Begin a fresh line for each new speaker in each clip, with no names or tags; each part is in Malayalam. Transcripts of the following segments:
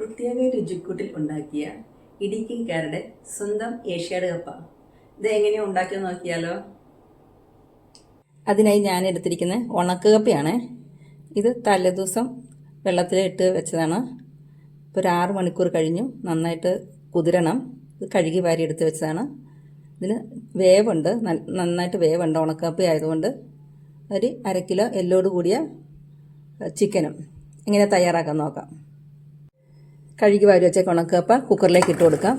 പ്രത്യേക രുചിക്കൂട്ടിൽ ഉണ്ടാക്കിയ ഇടുക്കിക്കാരുടെ സ്വന്തം ഏഷ്യാഡ് കപ്പ. ഇത് എങ്ങനെയാണ് ഉണ്ടാക്കിയെന്ന് നോക്കിയാലോ. അതിനായി ഞാൻ എടുത്തിരിക്കുന്ന ഉണക്ക കപ്പയാണ്. ഇത് തലേദിവസം വെള്ളത്തിലിട്ട് വെച്ചതാണ്. ഇപ്പോൾ ഒരു 6 മണിക്കൂർ കഴിഞ്ഞു. നന്നായിട്ട് കുതിരണം. ഇത് കഴുകി വാരി എടുത്ത് വെച്ചതാണ്. ഇതിന് വേവുണ്ട്, നന്നായിട്ട് വേവുണ്ട്. ഉണക്കപ്പ ആയതുകൊണ്ട് ഒരു 1/2 കിലോ എല്ലോട് കൂടിയ ചിക്കനും. എങ്ങനെ തയ്യാറാക്കാൻ നോക്കാം. കഴുകി വാരി വെച്ച ഉണക്കപ്പ കുക്കറിലേക്ക് ഇട്ട് കൊടുക്കാം.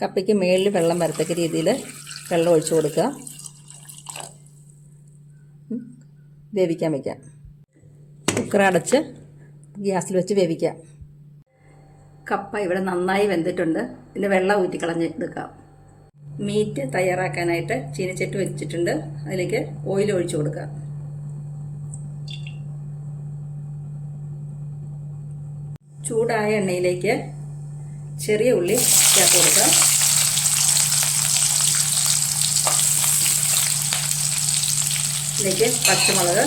കപ്പയ്ക്ക് മേളിൽ വെള്ളം വരത്തക്ക രീതിയിൽ വെള്ളം ഒഴിച്ചു കൊടുക്കുക. വേവിക്കാൻ വയ്ക്കാം. കുക്കർ അടച്ച് ഗ്യാസിൽ വെച്ച് വേവിക്കാം. കപ്പ ഇവിടെ നന്നായി വെന്തിട്ടുണ്ട്. ഇതിൻ്റെ വെള്ളം ഊറ്റിക്കളഞ്ഞ് എടുക്കാം. മീറ്റ് തയ്യാറാക്കാനായിട്ട് ചീനച്ചട്ടി വെച്ചിട്ടുണ്ട്. അതിലേക്ക് ഓയിൽ ഒഴിച്ചു കൊടുക്കാം. ചൂടായ എണ്ണയിലേക്ക് ചെറിയ ഉള്ളി ചേർത്ത് കൊടുക്കാം. ഇതിലേക്ക് പച്ചമുളക്,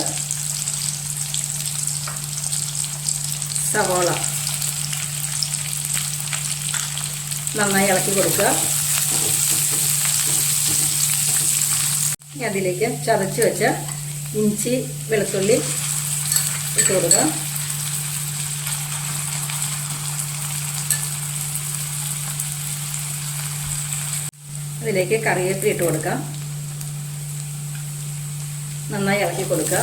സവോള നന്നായി ഇളക്കി കൊടുക്കുക. അതിലേക്ക് ചതച്ച് വെച്ച ഇഞ്ചി വെളുത്തുള്ളി ഇട്ട് കൊടുക്കുക. അതിലേക്ക് കറിവേപ്പില ഇട്ട് കൊടുക്കാം. നന്നായി ഇളക്കി കൊടുക്കുക.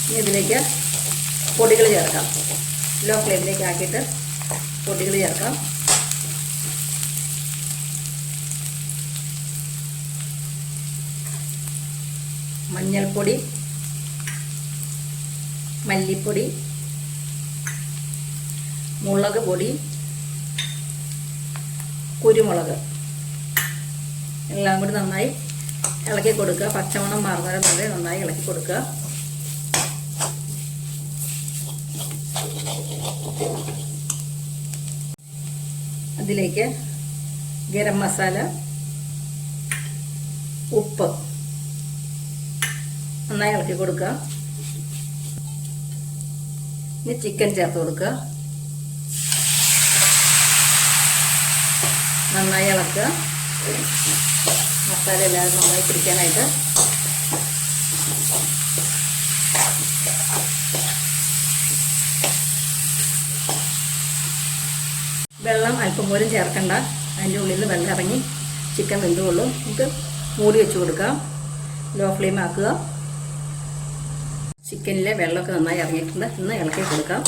ഇനി ഇതിലേക്ക് പൊടികൾ ചേർക്കാം. ലോ ഫ്ലെയിമിലേക്ക് ആക്കിയിട്ട് പൊടികൾ ചേർക്കാം. മഞ്ഞൾപ്പൊടി, മല്ലിപ്പൊടി, മുളക് പൊടി, കുരുമുളക് എല്ലാം കൂടി നന്നായി ഇളക്കി കൊടുക്കുക. പച്ചമണം മാറുന്നവരെ വരെ നന്നായി ഇളക്കി കൊടുക്കുക. അതിലേക്ക് ഗരം മസാല, ഉപ്പ് നന്നായി ഇളക്കി കൊടുക്കുക. ഇനി ചിക്കൻ ചേർത്ത് കൊടുക്കുക. നന്നായി ഇളക്കുക. മസാല എല്ലാവരും നന്നായി പിടിക്കാനായിട്ട്. വെള്ളം അല്പം പോലും ചേർക്കണ്ട. അതിൻ്റെ ഉള്ളിൽ നിന്ന് വെള്ളം ഇറങ്ങി ചിക്കൻ വെന്തുകൊള്ളും. നമുക്ക് മൂടി വെച്ച് കൊടുക്കാം. ലോ ഫ്ലെയിം ആക്കുക. ചിക്കനിലെ വെള്ളമൊക്കെ നന്നായി ഇറങ്ങിയിട്ടുണ്ട്. ഇന്ന് ഇളക്കി കൊടുക്കാം.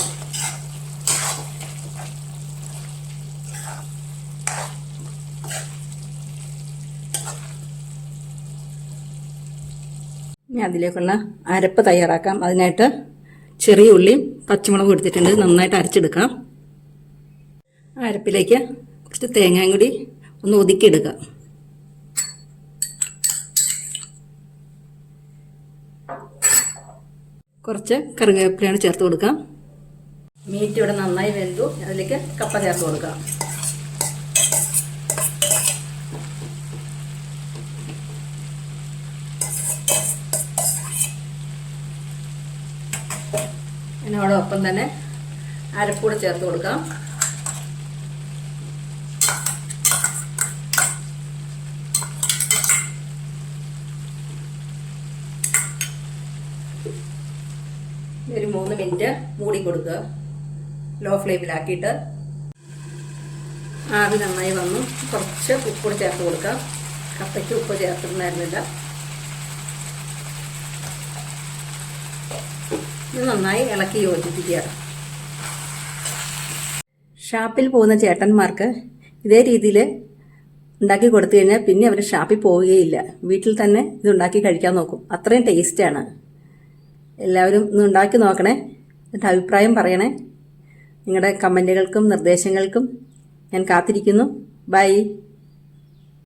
ഇനി അതിലേക്കുള്ള അരപ്പ് തയ്യാറാക്കാം. അതിനായിട്ട് ചെറിയ ഉള്ളിയും പച്ചമുളകും എടുത്തിട്ടുണ്ട്. നന്നായിട്ട് അരച്ചെടുക്കാം. അരപ്പിലേക്ക് കുറച്ച് തേങ്ങയും കൂടി ഒന്ന് ഒതുക്കിയെടുക്കുക. കുറച്ച് കറിവേപ്പിലയാണ് ചേർത്ത് കൊടുക്കാം. മീറ്റ് ഇവിടെ നന്നായി വെന്തു. അതിലേക്ക് കപ്പ ചേർത്ത് കൊടുക്കാം. അതിനോടൊപ്പം തന്നെ അരപ്പൂടെ ചേർത്ത് കൊടുക്കാം. ഒരു 3 മിനിറ്റ് മൂടി കൊടുക്കുക. ലോ ഫ്ലെയിമിലാക്കിയിട്ട്. ആവി നന്നായി വന്നു. കുറച്ച് ഉപ്പ് ചേർത്ത് കൊടുക്കുക. കപ്പയ്ക്ക് ഉപ്പ് ചേർത്തിട്ടുണ്ടായിരുന്നില്ല. ഇത് നന്നായി ഇളക്കി യോജിപ്പിക്കുക. ഷാപ്പിൽ പോകുന്ന ചേട്ടന്മാർക്ക് ഇതേ രീതിയിൽ ഉണ്ടാക്കി കൊടുത്തു കഴിഞ്ഞാൽ പിന്നെ അവർ ഷാപ്പിൽ പോവുകയില്ല. വീട്ടിൽ തന്നെ ഇത് ഉണ്ടാക്കി കഴിക്കാൻ നോക്കും. അത്രയും ടേസ്റ്റാണ്. എല്ലാവരും ഇത് ഉണ്ടാക്കി നോക്കണേ. എന്നിട്ട് അഭിപ്രായം പറയണേ. നിങ്ങളുടെ കമൻറ്റുകൾക്കും നിർദ്ദേശങ്ങൾക്കും ഞാൻ കാത്തിരിക്കുന്നു. ബൈ.